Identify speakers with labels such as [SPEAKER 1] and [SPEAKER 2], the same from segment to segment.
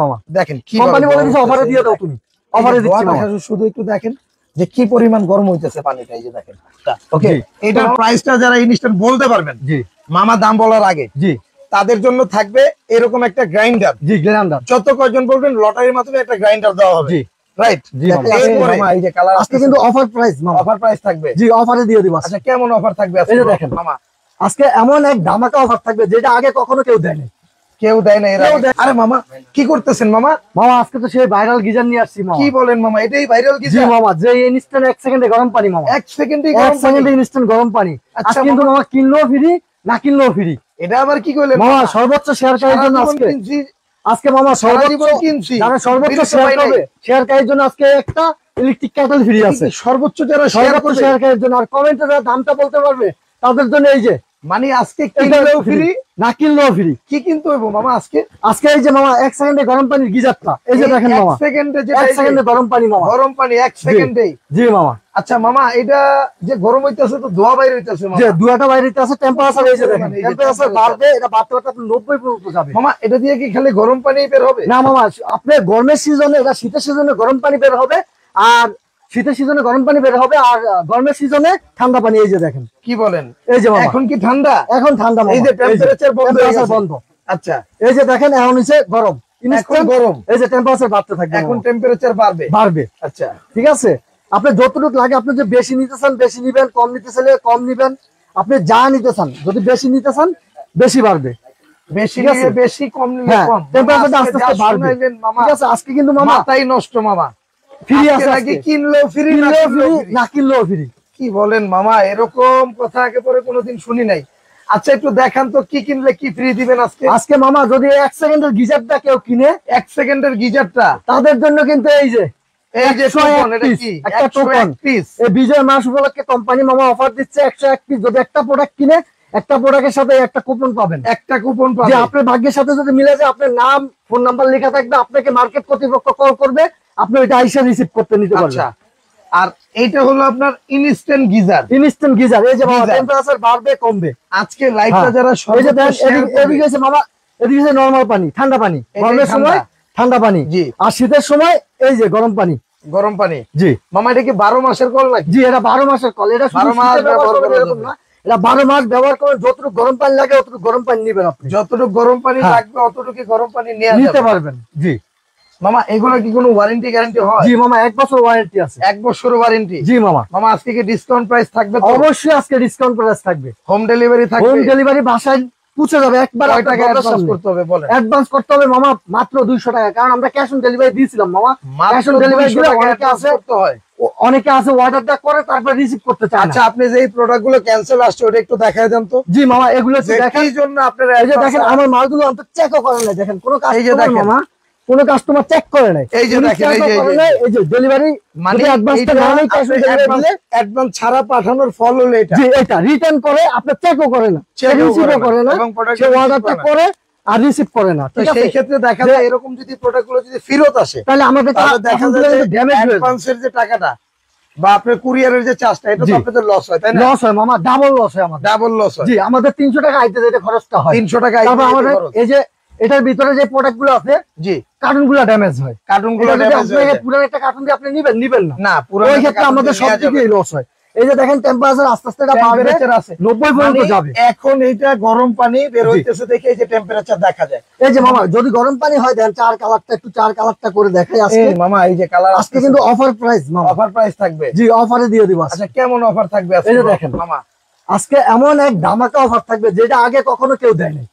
[SPEAKER 1] মামা
[SPEAKER 2] দেখেন কি
[SPEAKER 1] কোম্পানি বলে দিছে অফারে দিয়ে দাও তুমি, অফারে দিচ্ছি মামা।
[SPEAKER 2] শুধু একটু দেখেন যে কি পরিমাণ গরম হইতেছে পানিটা, এই যে দেখেন। ওকে, এটার প্রাইসটা যারা ইনস্ট্যান্ট বলতে পারবেন
[SPEAKER 1] জি
[SPEAKER 2] মামা দাম বলার আগে,
[SPEAKER 1] জি
[SPEAKER 2] তাদের জন্য থাকবে এরকম একটা গ্রাইন্ডার।
[SPEAKER 1] জি গ্রাইন্ডার
[SPEAKER 2] যত কয়জন বলবেন লটারির মাধ্যমে একটা গ্রাইন্ডার দেওয়া হবে।
[SPEAKER 1] জি
[SPEAKER 2] রাইট।
[SPEAKER 1] জি
[SPEAKER 2] মামা এই যে কালার
[SPEAKER 1] আজকে কিন্তু অফার প্রাইস মামা,
[SPEAKER 2] অফার প্রাইস থাকবে।
[SPEAKER 1] জি অফারে দিয়ে দিব।
[SPEAKER 2] আচ্ছা কেমন অফার থাকবে আজকে?
[SPEAKER 1] এই যে দেখেন
[SPEAKER 2] মামা
[SPEAKER 1] আজকে এমন এক ধামাকা অফার থাকবে যেটা আগে কখনো কেউ দেয়নি।
[SPEAKER 2] কেউ দেয় না এরা। আরে মামা কি করতেছেন মামা?
[SPEAKER 1] মামা আজকে তো সেই ভাইরাল গিজার নিয়ে আসছি মামা।
[SPEAKER 2] কি বলেন মামা, এটাই ভাইরাল
[SPEAKER 1] জি
[SPEAKER 2] গিজার?
[SPEAKER 1] মামা, যে ইনস্ট্যান্ট 1 সেকেন্ডে গরম পানি মামা,
[SPEAKER 2] 1 সেকেন্ডে
[SPEAKER 1] 1 সেকেন্ডে ইনস্ট্যান্ট গরম পানি।
[SPEAKER 2] আচ্ছা
[SPEAKER 1] আজকে কিন্তু মামা কিনলেও ফ্রি, না কিনলেও ফ্রি।
[SPEAKER 2] এটা আবার কি কইলেন
[SPEAKER 1] মামা? সর্বোচ্চ শেয়ারকারীর জন্য আজকে মামা সর্বোচ্চ শেয়ারকারীর জন্য আজকে একটা ইলেকট্রিক কেটল ফ্রি আছে।
[SPEAKER 2] সর্বোচ্চ যারা
[SPEAKER 1] শেয়ারকারীর জন্য। আর কমেন্টে যারা দামটা বলতে পারবে তাদের জন্য এই যে
[SPEAKER 2] মানে আজকে কিনলেও ফ্রি,
[SPEAKER 1] না কিনলেও ফ্রি।
[SPEAKER 2] কি কিনতে হইব মামা আজকে?
[SPEAKER 1] আজকে এই যে মামা 1 সেকেন্ডে গরম পানির গিজারটা, এই যে দেখেন মামা
[SPEAKER 2] 1 সেকেন্ডে, যে
[SPEAKER 1] 1 সেকেন্ডে গরম পানি মামা,
[SPEAKER 2] গরম পানি 1 সেকেন্ডে।
[SPEAKER 1] জি মামা।
[SPEAKER 2] আচ্ছা মামা এটা যে গরম হইতাছে তো ধোয়া বাইরে হইতাছে মামা।
[SPEAKER 1] যে দুয়াটা বাইরেতে আছে, টেম্পারেচার এই যে দেখেন, টেম্পারেচার বাড়বে, এটা বাড়তে বাড়তে 90 পর্যন্ত যাবে।
[SPEAKER 2] মামা এটা দিয়ে কি খালি গরম পানি বের হবে?
[SPEAKER 1] না মামা, আপনি গরমের সিজনে, এটা শীতের সিজনে গরম পানি বের হবে, আর শীতের সিজনে গরম পানি বের হবে, আর গরমের সিজনে ঠান্ডা পানি। এই যে দেখেন।
[SPEAKER 2] কি বলেন?
[SPEAKER 1] এই যে মামা
[SPEAKER 2] এখন কি ঠান্ডা?
[SPEAKER 1] এখন ঠান্ডা মামা,
[SPEAKER 2] এই যে টেম্পারেচার
[SPEAKER 1] বন্ধ।
[SPEAKER 2] আচ্ছা
[SPEAKER 1] এই যে দেখেন এখন হইছে গরম,
[SPEAKER 2] এখন গরম।
[SPEAKER 1] এই যে টেম্পারেচার বাড়তে থাকবে,
[SPEAKER 2] এখন টেম্পারেচার বাড়বে। আচ্ছা
[SPEAKER 1] ঠিক আছে। আপনি যতটুকু লাগে, আপনি যে বেশি নিতে চান বেশি নিবেন, কম নিতে চাইলে কম নিবেন। আপনি যা নিতে চান, যদি বেশি নিতে চান বেশি বাড়বে,
[SPEAKER 2] বেশি নিলে বেশি, কম নিলে কম।
[SPEAKER 1] টেম্পারেচারটা আস্তে আস্তে বাড়বে। ঠিক আছে। আজকে কিন্তু মামা
[SPEAKER 2] মাথাই নষ্ট মামা,
[SPEAKER 1] ফ্রি আছে
[SPEAKER 2] নাকি কিনলেও ফ্রি,
[SPEAKER 1] না কিনলেও ফ্রি।
[SPEAKER 2] কি বলেন মামা? এরকম কথা আগে পরে কোনোদিন শুনি নাই। আচ্ছা একটু দেখান তো কি কিনলে কি ফ্রি দিবেন আজকে?
[SPEAKER 1] আজকে মামা যদি 1 সেকেন্ডের গিজারটা কেউ কিনে,
[SPEAKER 2] 1 সেকেন্ডের গিজারটা,
[SPEAKER 1] তাদের জন্য কিন্তু এই যে
[SPEAKER 2] এই যে টোকন, এটা কি
[SPEAKER 1] একটা টোকন
[SPEAKER 2] পিস?
[SPEAKER 1] এই বিজয় মাস উপলক্ষে কোম্পানি মামা অফার দিচ্ছে 101 পিস। যদি একটা প্রোডাক্ট কিনে, একটা প্রোডাক্টের সাথে একটা কুপন পাবেন।
[SPEAKER 2] একটা কুপন
[SPEAKER 1] যে
[SPEAKER 2] পাবেন।
[SPEAKER 1] আপনার ভাগ্যের সাথে যদি মিলে যায়, আপনার নাম ফোন নাম্বার লেখা থাকবে, আপনাকে মার্কেট কর্তৃপক্ষ কল করবে, আপনি ওইটা আইসা রিসিভ করতে নিতে পারবেন।
[SPEAKER 2] আচ্ছা, আর এইটা হলো আপনার ইনস্ট্যান্ট গিজার।
[SPEAKER 1] ইনস্ট্যান্ট গিজার, এই যে মামা টেম্পারেচার বাড়বে কমবে।
[SPEAKER 2] আজকে লাইভটা যারা
[SPEAKER 1] এই যে এদিকে আছে মামা, এদিকে আছে নরমাল পানি, ঠান্ডা পানি। গরমের সময় ঠান্ডা পানি,
[SPEAKER 2] জি।
[SPEAKER 1] আর শীতের সময় এই যে গরম পানি।
[SPEAKER 2] গরম পানি,
[SPEAKER 1] জি
[SPEAKER 2] মামা। এটা কি 12 মাসের কল নাকি?
[SPEAKER 1] জি, এটা 12 মাসের কল। এটা
[SPEAKER 2] 12 মাস ব্যবহার করবেন
[SPEAKER 1] এরকম না, এটা 12 মাস ব্যবহার করে যতটুকু গরম পানি লাগে অতটুকু গরম পানি নেবেন আপনি।
[SPEAKER 2] যতটুকু গরম পানি লাগবে অতটুকু গরম পানি
[SPEAKER 1] নিতে পারবেন। জি
[SPEAKER 2] মামা। এগুলো কি কোনো ওয়ারেন্টি গ্যারান্টি হয়?
[SPEAKER 1] জি মামা, 1 বছর ওয়ারেন্টি আছে।
[SPEAKER 2] 1 বছর ওয়ারেন্টি?
[SPEAKER 1] জি মামা।
[SPEAKER 2] মামা আজকে কি ডিসকাউন্ট প্রাইস থাকবে?
[SPEAKER 1] অবশ্যই আজকে ডিসকাউন্ট প্রাইস থাকবে।
[SPEAKER 2] হোম ডেলিভারি থাকবে?
[SPEAKER 1] হোম ডেলিভারি বাসায় পৌঁছে যাবে। একবার
[SPEAKER 2] কয় টাকা অ্যাডভান্স করতে হবে বলেন?
[SPEAKER 1] অ্যাডভান্স করতে হবে মামা মাত্র 200 টাকা, কারণ আমরা ক্যাশ অন ডেলিভারি দিয়েছিলাম মামা। ক্যাশ অন ডেলিভারি দিলে অনেকে আছে অর্ডারটা করে তারপর রিসিভ করতে চায় না।
[SPEAKER 2] আচ্ছা আপনি যে এই প্রোডাক্ট গুলো ক্যান্সেল আসছে ওটা একটু দেখায় দেন তো।
[SPEAKER 1] জি মামা, এগুলো দেখার
[SPEAKER 2] জন্য আপনারা
[SPEAKER 1] এই যে দেখেন আমার মালগুলো অন্তত চেকও করে নাই। দেখেন কোন কাস্টমার মামা, কোন কাস্টমার চেক করে নাই।
[SPEAKER 2] এই যে দেখেন,
[SPEAKER 1] এই যে ডেলিভারি মানে অ্যাডভান্সটা না নেই, ক্যাশ অন ডেলিভারি দিলে
[SPEAKER 2] অ্যাডভান্স ছাড়া পাঠানোর ফল হলো এটা।
[SPEAKER 1] জি, এটা রিটার্ন করে, আপনি চেকও করে না, রিসিভও করে না, সে অর্ডারটা করে আর রিসিভ করে না। ঠিক আছে,
[SPEAKER 2] সেই ক্ষেত্রে দেখা যায় এরকম যদি প্রোডাক্টগুলো যদি ফেরত আসে
[SPEAKER 1] তাহলে আমাদের
[SPEAKER 2] দেখা যায় ড্যামেজ অ্যাডভান্সের যে টাকাটা বা আপনার কুরিয়ারের যে চার্জটা, এটা তো আপনাদের লস হয়, তাই না?
[SPEAKER 1] লস হয় মামা, ডাবল লস হয় আমাদের।
[SPEAKER 2] ডাবল লস হয়।
[SPEAKER 1] জি, আমাদের 300 টাকা আইতে যেতে খরচটা হয়,
[SPEAKER 2] 300 টাকা আইতে
[SPEAKER 1] আমাদের। এই যে এটার ভিতরে যে প্রোডাক্টগুলো আছে,
[SPEAKER 2] জি,
[SPEAKER 1] কার্টুনগুলো ড্যামেজ হয়।
[SPEAKER 2] কার্টুনগুলো ড্যামেজ হয়।
[SPEAKER 1] পুরো একটা কার্টুন দিয়ে আপনি নিবেন না,
[SPEAKER 2] না পুরো
[SPEAKER 1] ওই ক্ষেত্রে আমাদের সবথেকে লস হয়। এই যে দেখেন টেম্পারেচার আস্তে আস্তে বাড়বে, 90 পর্যন্ত যাবে।
[SPEAKER 2] এখন এইটা গরম পানি বের হইতেছে দেখে এই যে টেম্পারেচার দেখা যায়।
[SPEAKER 1] এই যে মামা যদি গরম পানি হয় দেন, চার কালারটা করে দেখাই আজকে
[SPEAKER 2] মামা। এই যে কালার
[SPEAKER 1] আজকে কিন্তু অফার প্রাইস মামা,
[SPEAKER 2] অফার প্রাইস থাকবে।
[SPEAKER 1] জি, অফারে দিয়ে দিব।
[SPEAKER 2] আচ্ছা কেমন অফার থাকবে আজকে?
[SPEAKER 1] এই যে দেখেন মামা, আজকে এমন এক ধামাকা অফার থাকবে যেটা আগে কখনো কেউ দেয়নি।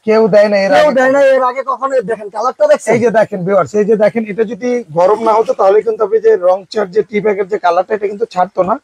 [SPEAKER 2] কেউ দেয় না,
[SPEAKER 1] এর আগে কখনো। দেখেন কালারটা দেখছেন?
[SPEAKER 2] এই যে দেখেন ভিউয়ার্স, এই যে দেখেন, এটা যদি গরম না হতো তাহলে কিন্তু আপনি যে রং চার্ট যে টি প্যাকের যে কালারটা, এটা কিন্তু ছাড়তো না।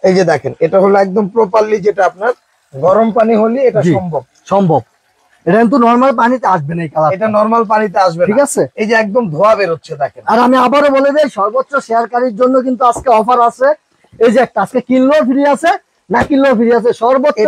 [SPEAKER 2] এই যে দেখেন, এটা হলো একদম প্রপারলি যেটা আপনার গরম পানি হলে এটা সম্ভব।
[SPEAKER 1] এটা কিন্তু নরমাল পানিতে আসবে না, এই কালার
[SPEAKER 2] এটা নরমাল পানিতে আসবে না।
[SPEAKER 1] ঠিক আছে,
[SPEAKER 2] এই যে একদম ধোয়া বের হচ্ছে দেখেন।
[SPEAKER 1] আর আমি আবারও বলে দেই, সর্বোচ্চ শেয়ারকারীর জন্য কিন্তু আজকে অফার আছে। এই যে একটা আজকে কিনলেও ফ্রি আছে, না কিনলেও ফ্রি আছে। সর্বোচ্চ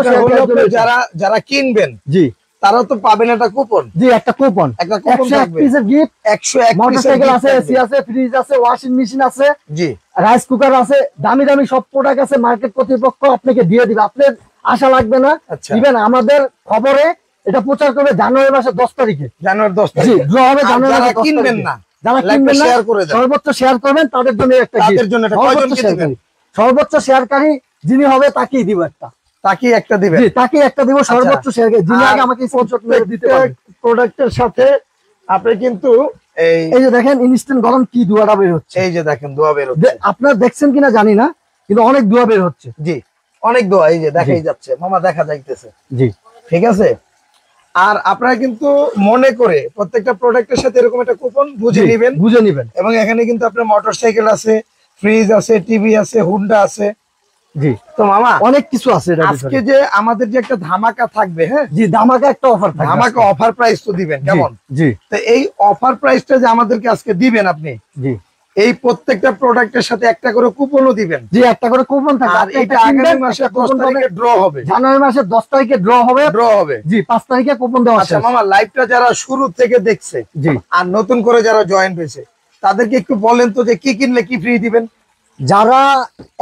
[SPEAKER 2] যারা কিনবেন,
[SPEAKER 1] জি,
[SPEAKER 2] তারা তো পাবেন একটা কুপন।
[SPEAKER 1] জি, একটা কুপন, 101 পিসের গিফট। 101 মোটরসাইকেল আছে, এসি আছে, ফ্রিজ আছে, ওয়াশিং মেশিন আছে,
[SPEAKER 2] জি,
[SPEAKER 1] রাইস কুকার আছে, দামি দামি সব প্রোডাক্ট আছে। মার্কেট কর্তৃপক্ষ আপনাকে দিয়ে দিবে, আপনার আশা লাগবে না। ইভেন আমাদের খবরে এটা প্রচার করবে জানুয়ারি মাসের 10 তারিখে।
[SPEAKER 2] জানুয়ারি 10
[SPEAKER 1] জি,
[SPEAKER 2] তারিখে।
[SPEAKER 1] ড্র হবে জানুয়ারি
[SPEAKER 2] যারা
[SPEAKER 1] মাসের 10
[SPEAKER 2] কিনবেন
[SPEAKER 1] তারিখে।
[SPEAKER 2] না,
[SPEAKER 1] যারা
[SPEAKER 2] লাইভটা
[SPEAKER 1] কিনবেন না
[SPEAKER 2] শেয়ার করে দেন।
[SPEAKER 1] সর্বোচ্চ শেয়ার করবেন, তাদের জন্য একটা
[SPEAKER 2] তাদের
[SPEAKER 1] gift।
[SPEAKER 2] জন্য এটা
[SPEAKER 1] সর্বোচ্চ
[SPEAKER 2] কয়জনকে
[SPEAKER 1] শেয়ারকারী,
[SPEAKER 2] দিবেন?
[SPEAKER 1] সর্বোচ্চ শেয়ারকারী যিনি হবে তাকেই দিব একটা।
[SPEAKER 2] তাকে একটা দিবেন।
[SPEAKER 1] জি, তাকে একটা দিব সর্বোচ্চ শেয়ারকারী, যিনি আগে আমাকে স্ক্রিনশট মেরে দিতে পারবে।
[SPEAKER 2] প্রোডাক্টের সাথে আপনি কিন্তু
[SPEAKER 1] এই যে দেখেন ইনস্ট্যান্ট গরম কি দুয়াটা বের হচ্ছে,
[SPEAKER 2] এই যে দেখেন দোয়া বের হচ্ছে।
[SPEAKER 1] আপনারা দেখছেন কিনা জানি না, কিন্তু অনেক দুয়া বের হচ্ছে।
[SPEAKER 2] জি, অনেক দোয়া এই যে দেখাই যাচ্ছে মামা, দেখা যাইতেছে।
[SPEAKER 1] জি,
[SPEAKER 2] ঠিক আছে। আর আপনারা কিন্তু মনে করে প্রত্যেকটা প্রোডাক্টের সাথে এরকম একটা কুপন বুঝে নেবেন,
[SPEAKER 1] বুঝে নেবেন।
[SPEAKER 2] এবং এখানে কিন্তু আপনার মোটরসাইকেল আছে, ফ্রিজ আছে, টিভি আছে, হুন্ডা আছে।
[SPEAKER 1] জি,
[SPEAKER 2] তো মামা
[SPEAKER 1] অনেক কিছু আছে এটা
[SPEAKER 2] আজকে যে আমাদের যে একটা ধামাকা থাকবে, হ্যাঁ
[SPEAKER 1] জি, ধামাকা একটা অফার থাকবে।
[SPEAKER 2] ধামাকা অফার প্রাইস তো দিবেন কেমন?
[SPEAKER 1] জি,
[SPEAKER 2] তো এই অফার প্রাইসটা যে আমাদেরকে আজকে দিবেন আপনি,
[SPEAKER 1] জি,
[SPEAKER 2] এই প্রত্যেকটা প্রোডাক্টের সাথে একটা করে কুপনও দিবেন।
[SPEAKER 1] জি, একটা করে কুপন থাকবে।
[SPEAKER 2] আর
[SPEAKER 1] আপনি
[SPEAKER 2] এটা
[SPEAKER 1] এটা
[SPEAKER 2] আগামী
[SPEAKER 1] কিনবেন,
[SPEAKER 2] মাসে
[SPEAKER 1] একটা
[SPEAKER 2] 10
[SPEAKER 1] কুপন পাবেন।
[SPEAKER 2] তারিখে ড্র হবে।
[SPEAKER 1] জানুয়ারি মাসের 10 তারিখে ড্র হবে।
[SPEAKER 2] ড্র হবে।
[SPEAKER 1] জি, 5 তারিখে কুপন দেওয়া
[SPEAKER 2] আচ্ছা
[SPEAKER 1] শেষ।
[SPEAKER 2] মামা, লাইভটা যারা শুরু থেকে দেখছে
[SPEAKER 1] জি,
[SPEAKER 2] আর নতুন করে যারা জয়েন হয়েছে তাদেরকে একটু বলেন তো যে কি কিনলে কি ফ্রি দিবেন।
[SPEAKER 1] যারা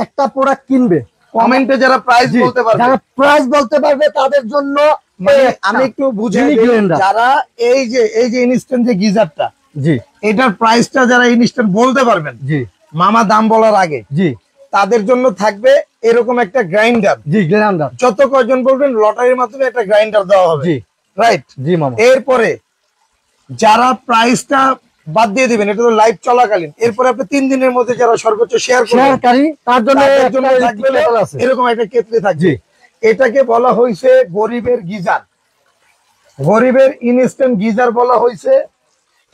[SPEAKER 1] একটা প্রোডাক্ট কিনবে,
[SPEAKER 2] কমেন্টে যারা প্রাইস
[SPEAKER 1] জি,
[SPEAKER 2] বলতে পারবে,
[SPEAKER 1] যারা প্রাইস বলতে পারবে তাদের জন্য
[SPEAKER 2] মানে
[SPEAKER 1] এই একটা
[SPEAKER 2] আমি একটু বুঝিয়ে
[SPEAKER 1] mini
[SPEAKER 2] দিই,
[SPEAKER 1] blender।
[SPEAKER 2] যারা এই যে ইনস্ট্যান্ট যে গিজারটা,
[SPEAKER 1] জি,
[SPEAKER 2] এটার প্রাইসটা যারা ইনস্ট্যান্ট বলতে পারবেন
[SPEAKER 1] জি,
[SPEAKER 2] মামা দাম বলার আগে,
[SPEAKER 1] জি,
[SPEAKER 2] তাদের জন্য থাকবে এরকম একটা গ্রাইন্ডার।
[SPEAKER 1] জি, গ্রাইন্ডার।
[SPEAKER 2] যত কয়জন বলবেন লটারির মাধ্যমে একটা গ্রাইন্ডার দেওয়া হবে।
[SPEAKER 1] জি,
[SPEAKER 2] রাইট।
[SPEAKER 1] জি মামা।
[SPEAKER 2] এরপরে যারা প্রাইসটা বাদ দিয়ে দিবেন, এটা তো লাইভ চলাকালীন, এরপরে আপনি 3 দিনের মধ্যে যারা সর্বোচ্চ শেয়ার করবেন
[SPEAKER 1] শেয়ারকারী তার জন্য
[SPEAKER 2] তাদের জন্য
[SPEAKER 1] একটা
[SPEAKER 2] থাকবে
[SPEAKER 1] electric kettle আছে।
[SPEAKER 2] এরকম একটা কেটলি থাকবে।
[SPEAKER 1] জি,
[SPEAKER 2] এটাকে বলা হয়েছে গরিবের গিজার, গরিবের ইনস্ট্যান্ট গিজার বলা হয়েছে।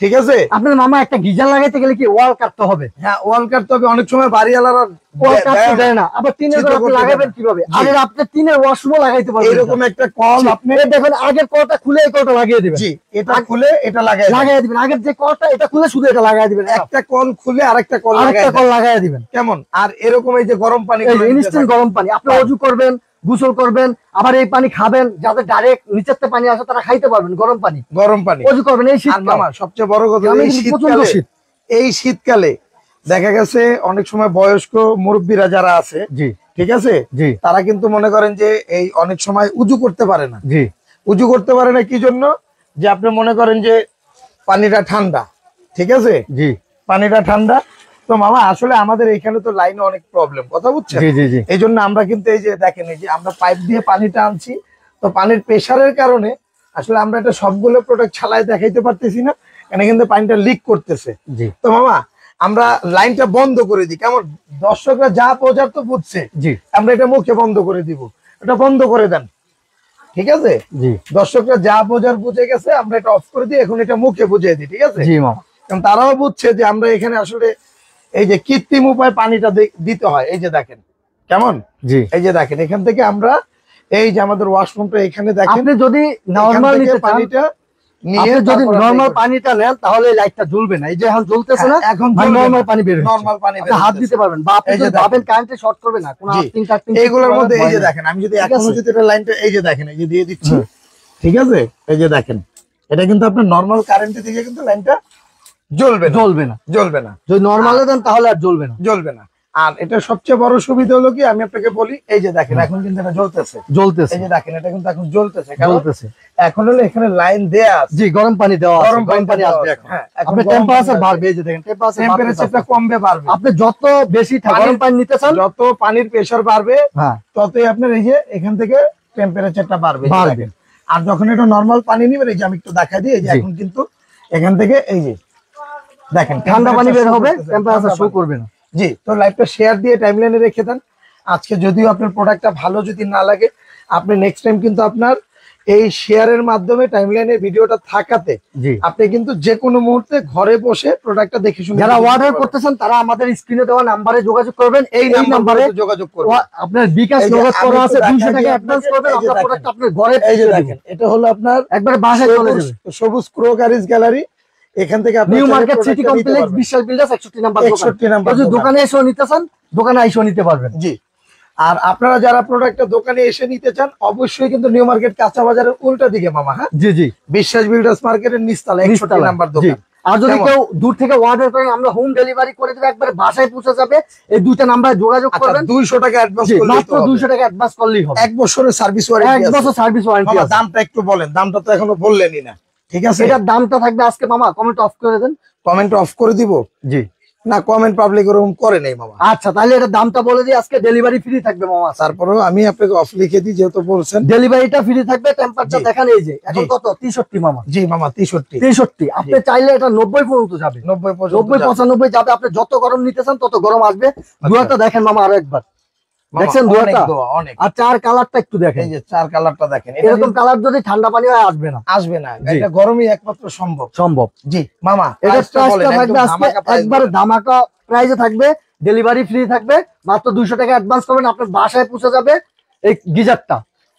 [SPEAKER 2] ঠিক আছে।
[SPEAKER 1] আপনার মামা একটা গিজার লাগাইতে গেলে কি ওয়াল কাটতে হবে?
[SPEAKER 2] হ্যাঁ, ওয়াল কাট তবে অনেক সময় বাড়িওয়ালারা
[SPEAKER 1] ওয়াল কাটতে দেয় না। আবার টিনের ঘর আপনি লাগাবেন কিভাবে?
[SPEAKER 2] জি।
[SPEAKER 1] আগে আপনি টিনের ওয়াশরুমও লাগাইতে পারবেন।
[SPEAKER 2] এরকম একটা কল আপনি
[SPEAKER 1] এই দেখুন, আগের কলটা খুলে এই কলটা লাগিয়ে দিবেন।
[SPEAKER 2] জি, এটা খুলে এটা লাগাই
[SPEAKER 1] লাগাই দিবেন। আগের যে কলটা এটা খুলে শুধু এটা লাগাই দিবেন।
[SPEAKER 2] একটা কল খুলে আরেকটা কল লাগাই
[SPEAKER 1] আরেকটা কল লাগাই দিবেন।
[SPEAKER 2] কেমন? আর এরকম এই যে গরম পানি
[SPEAKER 1] এই ইনস্ট্যান্ট গরম পানি আপনি ওযু করবেন, গোসল করবেন, আবার এই পানি খাবেন। যাদের ডাইরেক্ট নিচের থেকে পানি আসে তারা খাইতে পারবেন গরম পানি।
[SPEAKER 2] গরম পানি
[SPEAKER 1] ওযু করবেন এই
[SPEAKER 2] আর
[SPEAKER 1] শীতকাল।
[SPEAKER 2] মামা সবচেয়ে বড় কথা,
[SPEAKER 1] আমি
[SPEAKER 2] এই
[SPEAKER 1] কিন্তু প্রচন্ড
[SPEAKER 2] শীতকালে,
[SPEAKER 1] শীত।
[SPEAKER 2] এই শীতকালে দেখা গেছে অনেক সময় বয়স্ক মুরব্বীরা যারা আছে,
[SPEAKER 1] জি,
[SPEAKER 2] ঠিক আছে,
[SPEAKER 1] জি,
[SPEAKER 2] তারা কিন্তু মনে করেন যে এই অনেক সময় উজু করতে পারে না।
[SPEAKER 1] জি,
[SPEAKER 2] উজু করতে পারে না কি জন্য? যে আপনি মনে করেন যে পানিটা ঠান্ডা, ঠিক আছে,
[SPEAKER 1] জি,
[SPEAKER 2] পানিটা ঠান্ডা। তো মামা আসলে আমাদের এখানে তো লাইনে অনেক প্রবলেম, কথা বুঝছেন?
[SPEAKER 1] জি, জি, জি,
[SPEAKER 2] এই জন্য আমরা কিন্তু এই যে দেখেন, এই যে আমরা পাইপ দিয়ে পানিটা আনছি, তো পানির প্রেসারের কারণে আসলে আমরা এটা সবগুলো প্রোডাক্ট ছালায় দেখাইতে পারতেছি না, এখানে কিন্তু পানিটা লিক করতেছে।
[SPEAKER 1] জি,
[SPEAKER 2] তো মামা আমরা লাইনটা বন্ধ করে দিই কেমন? দর্শকরা যা বোঝার তো বুঝছে,
[SPEAKER 1] জি,
[SPEAKER 2] আমরা এটা মুখে বন্ধ করে দিব, এটা বন্ধ করে দেন, ঠিক আছে?
[SPEAKER 1] জি,
[SPEAKER 2] দর্শকরা যা বোঝার বুঝে গেছে, আমরা এটা অফ করে দিই, এখন এটা মুখে বুঝিয়ে দিই, ঠিক আছে?
[SPEAKER 1] জি মামা।
[SPEAKER 2] কারণ তারাও বুঝছে যে আমরা এখানে আসলে এই যে কৃত্রিম উপায় পানিটা দিতে হয়। এই যে দেখেন কেমন,
[SPEAKER 1] জি,
[SPEAKER 2] এই যে দেখেন এখান থেকে আমরা এই যে আমাদের ওয়াশরুমটা এখানে দেখেন,
[SPEAKER 1] আপনি যদি নরমাল নিতে চান,
[SPEAKER 2] পানিটা নিয়ে
[SPEAKER 1] আপনি যদি
[SPEAKER 2] তারপর আপনি
[SPEAKER 1] নরমাল
[SPEAKER 2] করবেন।
[SPEAKER 1] পানিটা নেন তাহলে এই লাইটটা জ্বলবে না। এই যে এখন জ্বলতেছে না,
[SPEAKER 2] এখন
[SPEAKER 1] নরমাল পানি বের হচ্ছে।
[SPEAKER 2] নরমাল পানি
[SPEAKER 1] আপনি হাত দিতে পারবেন, বা আপনি
[SPEAKER 2] এই যে
[SPEAKER 1] যদি
[SPEAKER 2] দেখেন।
[SPEAKER 1] ভাবেন কারেন্টে শর্ট করবে না, কোনো
[SPEAKER 2] জি।
[SPEAKER 1] আর্থিং টার্থিং
[SPEAKER 2] এইগুলোর মধ্যে এই যে দেখেন, আমি যদি
[SPEAKER 1] ঠিক
[SPEAKER 2] এখনো
[SPEAKER 1] আছে?
[SPEAKER 2] যদি এটা লাইনটা এই যে দেখেন, এই যে দিয়ে দিচ্ছি, ঠিক আছে, এই যে দেখেন, এটা কিন্তু আপনার নরমাল কারেন্টে থেকে কিন্তু লাইনটা জ্বলবে না,
[SPEAKER 1] জ্বলবে না।
[SPEAKER 2] জ্বলবে না,
[SPEAKER 1] যদি নরমালে দেন তাহলে আর জ্বলবে না।
[SPEAKER 2] জ্বলবে না। আর এটা সবচেয়ে বড় সুবিধা হলো কি, আমি আপনাকে বলি, এই যে দেখেন এখন কিন্তু এটা জ্বলতেছে,
[SPEAKER 1] জ্বলতেছে,
[SPEAKER 2] এই যে দেখেন এটা কিন্তু এখন জ্বলতেছে, কারণ
[SPEAKER 1] জ্বলতেছে।
[SPEAKER 2] এখন হলো এখানে লাইন দেয়া আছে,
[SPEAKER 1] জি, গরম পানি দেওয়া আছে,
[SPEAKER 2] গরম
[SPEAKER 1] গরম পানি
[SPEAKER 2] দেওয়া
[SPEAKER 1] আসবে
[SPEAKER 2] আছে।
[SPEAKER 1] এখন।
[SPEAKER 2] হ্যাঁ, এখন
[SPEAKER 1] আপনি
[SPEAKER 2] গরম
[SPEAKER 1] টেম্পারেচার
[SPEAKER 2] পানি
[SPEAKER 1] বাড়বে, এই যে দেখেন
[SPEAKER 2] টেম্পারেচারটা কমবে বাড়বে।
[SPEAKER 1] আপনি যত বেশি গরম
[SPEAKER 2] পানির-
[SPEAKER 1] পানি নিতে চান,
[SPEAKER 2] যত পানির প্রেসার বাড়বে
[SPEAKER 1] হ্যাঁ,
[SPEAKER 2] ততই আপনার এই যে এখান থেকে টেম্পারেচারটা বাড়বে, এই যে
[SPEAKER 1] বাড়বে।
[SPEAKER 2] দেখেন। আর যখন এটা নরমাল পানি নিবেন, এই যে আমি একটু দেখাই দিই, এই যে
[SPEAKER 1] জি।
[SPEAKER 2] এখন কিন্তু এখান থেকে এই যে দেখেন
[SPEAKER 1] ঠান্ডা পানি বের হবে,
[SPEAKER 2] temperature show করতেছে,
[SPEAKER 1] টেম্পারেচার
[SPEAKER 2] ঠান্ডা
[SPEAKER 1] শো
[SPEAKER 2] পানি।
[SPEAKER 1] করবে না।
[SPEAKER 2] জি, তো লাইভটা শেয়ার দিয়ে টাইমলাইনে রেখে দেন। আজকে যদিও আপনার প্রোডাক্টটা ভালো যদি না লাগে, আপনি নেক্সট টাইম কিন্তু আপনার এই শেয়ারের মাধ্যমে টাইমলাইনে ভিডিওটা থাকাতে
[SPEAKER 1] জি,
[SPEAKER 2] আপনি কিন্তু যে কোনো মুহূর্তে ঘরে বসে প্রোডাক্টটা দেখে শুনে
[SPEAKER 1] যারা
[SPEAKER 2] নিতে
[SPEAKER 1] অর্ডার
[SPEAKER 2] পারবেন।
[SPEAKER 1] করতেছেন তারা আমাদের স্ক্রিনে দেওয়া নাম্বারে যোগাযোগ করবেন। এই
[SPEAKER 2] এই
[SPEAKER 1] নাম্বারে
[SPEAKER 2] নাম্বারে যোগাযোগ করবেন।
[SPEAKER 1] আপনার বিকাশ
[SPEAKER 2] এই যে
[SPEAKER 1] নগদ
[SPEAKER 2] আমি
[SPEAKER 1] করা
[SPEAKER 2] একটু
[SPEAKER 1] আছে,
[SPEAKER 2] দেখাই
[SPEAKER 1] 200 টাকা
[SPEAKER 2] দিই
[SPEAKER 1] অ্যাডভান্স
[SPEAKER 2] আপনাকে,
[SPEAKER 1] করবেন,
[SPEAKER 2] এই যে
[SPEAKER 1] আপনার
[SPEAKER 2] দেখেন।
[SPEAKER 1] প্রোডাক্ট আপনার ঘরে
[SPEAKER 2] এই যে
[SPEAKER 1] পৌঁছে
[SPEAKER 2] দেখেন,
[SPEAKER 1] দেবে।
[SPEAKER 2] এটা হলো আপনার
[SPEAKER 1] একবারে বাসায় চলে যাবে।
[SPEAKER 2] সবুজ ক্রোকারিজ গ্যালারি, এখান থেকে আপনি
[SPEAKER 1] নিউ
[SPEAKER 2] চাইলে
[SPEAKER 1] মার্কেট
[SPEAKER 2] product
[SPEAKER 1] সিটি
[SPEAKER 2] টা নিতে
[SPEAKER 1] কমপ্লেক্স,
[SPEAKER 2] পারবেন।
[SPEAKER 1] বিশ্বাস বিল্ডার্স 61 নাম্বার
[SPEAKER 2] 61 নাম্বার
[SPEAKER 1] যদি
[SPEAKER 2] দোকান।
[SPEAKER 1] দোকানে এসেও নিতে চান, দোকানে এসেও নিতে পারবেন।
[SPEAKER 2] জি। আর আপনারা যারা প্রোডাক্টটা দোকানে এসে নিতে চান, অবশ্যই কিন্তু নিউ মার্কেট কাঁচা বাজারের উল্টা দিকে মামা, হ্যাঁ,
[SPEAKER 1] জি, জি,
[SPEAKER 2] বিশ্বাস বিল্ডার্স মার্কেটের নিচতলা 61
[SPEAKER 1] নিচতলা,
[SPEAKER 2] নাম্বার
[SPEAKER 1] জি।
[SPEAKER 2] দোকান।
[SPEAKER 1] আর যদি
[SPEAKER 2] কেমন?
[SPEAKER 1] কেউ দূর থেকে অর্ডার করেন আমরা হোম ডেলিভারি করে দেবো, একবারে বাসায় পৌঁছে যাবে। এই দুইটা নাম্বারে যোগাযোগ
[SPEAKER 2] আচ্ছা,
[SPEAKER 1] করবেন।
[SPEAKER 2] 200 টাকা অ্যাডভান্স
[SPEAKER 1] জি,
[SPEAKER 2] করলেই
[SPEAKER 1] মাত্র
[SPEAKER 2] তো হবে।
[SPEAKER 1] 200 টাকা অ্যাডভান্স করলেই হবে।
[SPEAKER 2] 1 বছরের সার্ভিস
[SPEAKER 1] 1
[SPEAKER 2] ওয়ারেন্টি আছে।
[SPEAKER 1] বছর সার্ভিস ওয়ারেন্টি
[SPEAKER 2] মামা
[SPEAKER 1] আছে।
[SPEAKER 2] দামটা একটু বলেন, দামটা তো এখনো বললেনই না। ঠিক আছে,
[SPEAKER 1] এটার দামটা থাকবে আজকে মামা কমেন্ট অফ করে দেন।
[SPEAKER 2] কমেন্ট অফ করে দিব।
[SPEAKER 1] জি
[SPEAKER 2] না, কমেন্ট পাবলিক এরকম করে নেই মামা।
[SPEAKER 1] আচ্ছা, তাহলে এটার দামটা বলে দিই, আজকে ডেলিভারি ফ্রি থাকবে মামা।
[SPEAKER 2] তারপরেও আমি আপনাকে অফ লিখে দিই, যেহেতু বলছেন।
[SPEAKER 1] ডেলিভারিটা ফ্রি থাকবে। টেম্পারটা
[SPEAKER 2] জি।
[SPEAKER 1] দেখেন, এই যে এখন
[SPEAKER 2] জি।
[SPEAKER 1] কত 63 মামা।
[SPEAKER 2] জি মামা, 63।
[SPEAKER 1] 63 আপনি চাইলে এটা 90 পর্যন্ত যাবে।
[SPEAKER 2] 90 পর্যন্ত
[SPEAKER 1] 90
[SPEAKER 2] যাবে।
[SPEAKER 1] 95 যাবে। আপনি যত গরম নিতে চান তত গরম আসবে। দুয়াটা দেখেন মামা আরো একবার।
[SPEAKER 2] মামা,
[SPEAKER 1] দেখছেন
[SPEAKER 2] অনেক
[SPEAKER 1] দুয়াটা?
[SPEAKER 2] দোয়া, অনেক।
[SPEAKER 1] আর চার কালারটা একটু দেখেন।
[SPEAKER 2] এই যে 4 কালারটা দেখেন, এটা
[SPEAKER 1] এরকম
[SPEAKER 2] কিন্তু
[SPEAKER 1] কালার যদি ঠান্ডা পানি হয় আসবে না।
[SPEAKER 2] আসবে না,
[SPEAKER 1] জি।
[SPEAKER 2] এটা গরমই একমাত্র সম্ভব।
[SPEAKER 1] সম্ভব।
[SPEAKER 2] জি মামা,
[SPEAKER 1] এটা
[SPEAKER 2] প্রাইসটা বলেন,
[SPEAKER 1] প্রাইসটা থাকবে
[SPEAKER 2] একদম
[SPEAKER 1] আজকে
[SPEAKER 2] ধামাকা প্রাইস
[SPEAKER 1] একবারে
[SPEAKER 2] বলেন।
[SPEAKER 1] ধামাকা প্রাইসে থাকবে। ডেলিভারি ফ্রি থাকবে। মাত্র 200 টাকা অ্যাডভান্স করবেন, আপনার বাসায় পৌঁছে যাবে এই গিজারটা।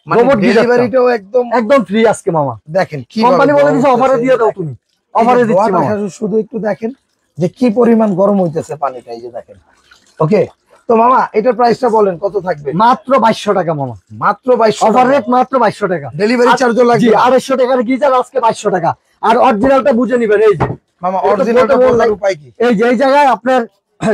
[SPEAKER 2] মানে
[SPEAKER 1] রোবট গিজারটা
[SPEAKER 2] ডেলিভারিটাও একদম
[SPEAKER 1] একদম ফ্রি আজকে মামা।
[SPEAKER 2] দেখেন কি
[SPEAKER 1] কোম্পানি বলে দিছে অফারে দিয়ে দাও তুমি। অফারে দিচ্ছি মামা।
[SPEAKER 2] শুধু একটু দেখেন যে কি পরিমাণ গরম হইতেছে পানিটা, এই যে দেখেন। ওকে, তো মামা এটার প্রাইসটা বলেন কত থাকবে?
[SPEAKER 1] মাত্র 2200 টাকা মামা।
[SPEAKER 2] মাত্র 2200
[SPEAKER 1] অফার রেট মাত্র 2200 টাকা।
[SPEAKER 2] ডেলিভারি চার্জও
[SPEAKER 1] জি,
[SPEAKER 2] লাগবে না?
[SPEAKER 1] 250 টাকার গিজার আজকে 2200 টাকা। আর অরিজিনালটা বুঝে নিবেন, এই যে
[SPEAKER 2] মামা
[SPEAKER 1] এটা তো
[SPEAKER 2] অরিজিনালটা
[SPEAKER 1] বলতে
[SPEAKER 2] বলার
[SPEAKER 1] বললাই।
[SPEAKER 2] উপায় কি?
[SPEAKER 1] এই যে এই জায়গায় আপনার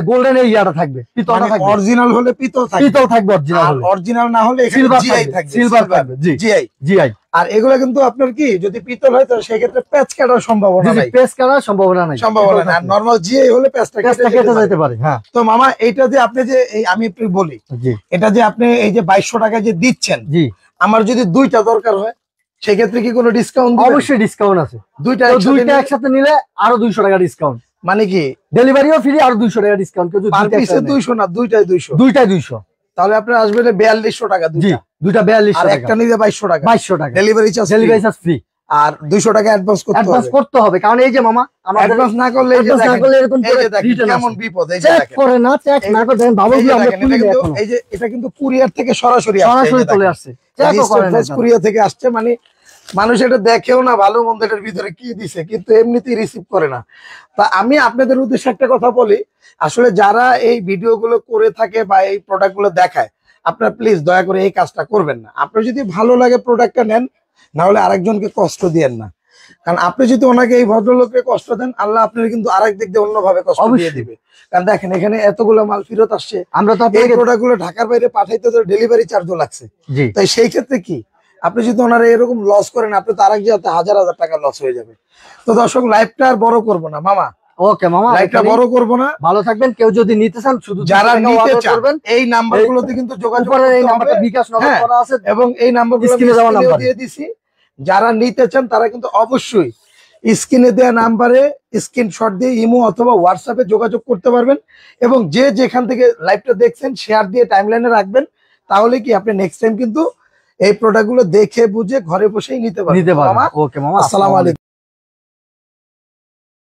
[SPEAKER 1] গোল্ডেন এই ইয়াটা থাকবে, পিতলটা থাকবে।
[SPEAKER 2] অরিজিনাল হলে পিতল থাকবে,
[SPEAKER 1] পিতল থাকবে অরিজিনাল
[SPEAKER 2] আর
[SPEAKER 1] হলে।
[SPEAKER 2] অরিজিনাল না হলে এখানে
[SPEAKER 1] সিলভার
[SPEAKER 2] জিআই
[SPEAKER 1] থাকবে,
[SPEAKER 2] থাকবে,
[SPEAKER 1] সিলভার থাকবে। জি
[SPEAKER 2] জিআই।
[SPEAKER 1] জিআই।
[SPEAKER 2] আর এগুলো কিন্তু আপনার কি যদি পিতল হয় তাহলে সেই ক্ষেত্রে প্যাচ কাটার সম্ভাবনা নাই,
[SPEAKER 1] পেস করার সম্ভাবনা নাই।
[SPEAKER 2] সম্ভাবনা নাই। আর নরমাল জিআই হলে প্যাচটা
[SPEAKER 1] পেসটা
[SPEAKER 2] কেটে
[SPEAKER 1] কেটে
[SPEAKER 2] যেতে
[SPEAKER 1] যেতে
[SPEAKER 2] পারে।
[SPEAKER 1] পারে। হ্যাঁ
[SPEAKER 2] তো মামা এইটা যে আপনি যে আমি একটু বলি,
[SPEAKER 1] জি
[SPEAKER 2] এটা যে আপনি এই যে 2200 টাকা যে দিচ্ছেন,
[SPEAKER 1] জি
[SPEAKER 2] আমার যদি দুইটা দরকার হয় সেক্ষেত্রে কি কোনো ডিসকাউন্ট দিবেন?
[SPEAKER 1] অবশ্যই ডিসকাউন্ট আছে।
[SPEAKER 2] দুইটা
[SPEAKER 1] তো
[SPEAKER 2] একসাথে
[SPEAKER 1] দুইটা
[SPEAKER 2] নিলে
[SPEAKER 1] একসাথে নিলে আরো 200 টাকা ডিসকাউন্ট।
[SPEAKER 2] মানে কি
[SPEAKER 1] ডেলিভারিও ফ্রি, আরো 200 টাকা ডিসকাউন্ট। কেউ যদি
[SPEAKER 2] পার
[SPEAKER 1] দুইটা
[SPEAKER 2] পিসে
[SPEAKER 1] একসাথে নেয়।
[SPEAKER 2] 200 না, দুইটাই 200,
[SPEAKER 1] দুইটাই 200।
[SPEAKER 2] তাহলে আপনার আসবে 4200 টাকা
[SPEAKER 1] জি,
[SPEAKER 2] দুইটা।
[SPEAKER 1] দুইটা
[SPEAKER 2] আর
[SPEAKER 1] 4200 টাকা।
[SPEAKER 2] একটা নিলে 2200 টাকা
[SPEAKER 1] 2200 টাকা
[SPEAKER 2] delivery charge,
[SPEAKER 1] delivery charge free.
[SPEAKER 2] আর 200 টাকা অ্যাডভান্স করতে
[SPEAKER 1] অ্যাডভান্স
[SPEAKER 2] হবে।
[SPEAKER 1] করতে হবে, কারণ এই যে মামা আমাদের
[SPEAKER 2] অ্যাডভান্স না করলে এই যে
[SPEAKER 1] advance না
[SPEAKER 2] দেখেন,
[SPEAKER 1] করলে এরকম
[SPEAKER 2] এই
[SPEAKER 1] করে
[SPEAKER 2] যে দেখেন
[SPEAKER 1] return
[SPEAKER 2] কেমন
[SPEAKER 1] আসে।
[SPEAKER 2] বিপদ, এই যে
[SPEAKER 1] চেক
[SPEAKER 2] দেখেন,
[SPEAKER 1] করে না, চেক না করে দেখেন ভালো
[SPEAKER 2] এই
[SPEAKER 1] কি
[SPEAKER 2] যে
[SPEAKER 1] আমরা
[SPEAKER 2] দেখেন, এটা
[SPEAKER 1] খুলি
[SPEAKER 2] কিন্তু
[SPEAKER 1] এখনো
[SPEAKER 2] এই যে এটা কিন্তু কুরিয়ার থেকে সরাসরি আসছে, এই যে
[SPEAKER 1] সরাসরি চলে
[SPEAKER 2] দেখেন।
[SPEAKER 1] আসছে। চেকও করে না এটা।
[SPEAKER 2] কুরিয়ার থেকে আসছে, মানে মানুষ এটা দেখেও না ভালো মন্দ এটার ভিতরে কি দিছে, কিন্তু এমনিতেই রিসিভ করে না। তা আমি আপনাদের উদ্দেশ্যে একটা কথা বলি, আসলে যারা এই ভিডিও গুলো করে থাকে বা এই প্রোডাক্ট গুলো দেখায়, আপনার প্লিজ দয়া করে এই কাজটা করবেন না। আপনার যদি ভালো লাগে প্রোডাক্টটা নেন, না হলে আরেকজনকে কষ্ট দিয়েন না। কারণ আপনি যদি ওনাকে এই ভদ্রলোককে কষ্ট দেন, আল্লাহ আপনার কিন্তু আরেক দিক দিয়ে অন্যভাবে কষ্ট দিয়ে
[SPEAKER 1] অবশ্যই।
[SPEAKER 2] দিবে। কারণ দেখেন এখানে এতগুলো মাল ফেরত আসছে,
[SPEAKER 1] আমরা তো
[SPEAKER 2] এই
[SPEAKER 1] আপনাকে
[SPEAKER 2] প্রোডাক্ট গুলো ঢাকার বাইরে পাঠাইতে তো ডেলিভারি চার্জও লাগছে।
[SPEAKER 1] জি
[SPEAKER 2] তাই সেই ক্ষেত্রে কি আপনি যদি ওনারা এরকম লস করেন, আপনি তো আরেক জায়গাতে হাজার হাজার টাকা লস হয়ে যাবে। তো দর্শক, লাইভটা আর বড় করবো না মামা,
[SPEAKER 1] ওকে মামা,
[SPEAKER 2] লাইভটা
[SPEAKER 1] এখানেই
[SPEAKER 2] বড় করবো না।
[SPEAKER 1] ভালো থাকবেন। কেউ যদি নিতে চান শুধু
[SPEAKER 2] যারা
[SPEAKER 1] 200 টাকা
[SPEAKER 2] নিতে
[SPEAKER 1] order
[SPEAKER 2] চান
[SPEAKER 1] করবেন।
[SPEAKER 2] এই নাম্বার গুলোতে কিন্তু যোগাযোগ
[SPEAKER 1] উপরের এই
[SPEAKER 2] করতে
[SPEAKER 1] নাম্বারটা
[SPEAKER 2] হবে।
[SPEAKER 1] বিকাশ নগদ
[SPEAKER 2] হ্যাঁ,
[SPEAKER 1] করা আছে।
[SPEAKER 2] এবং এই নাম্বারগুলো
[SPEAKER 1] স্ক্রিনে দেওয়া
[SPEAKER 2] স্ক্রিনেও
[SPEAKER 1] নাম্বারে।
[SPEAKER 2] দিয়ে দিছি। যারা নিতে চান তারা কিন্তু অবশ্যই স্ক্রিনে দেওয়া নাম্বারে স্ক্রিনশট দিয়ে ইমো অথবা হোয়াটসঅ্যাপে যোগাযোগ করতে পারবেন। এবং যে যেখান থেকে লাইভটা দেখছেন শেয়ার দিয়ে টাইমলাইনে রাখবেন, তাহলে কি আপনি নেক্সট টাইম কিন্তু এই প্রোডাক্টগুলো দেখে বুঝে ঘরে বসেই নিতে পারবেন।
[SPEAKER 1] নিতে পারবেন।
[SPEAKER 2] মামা,
[SPEAKER 1] ওকে মামা,
[SPEAKER 2] আসসালামু আলাইকুম।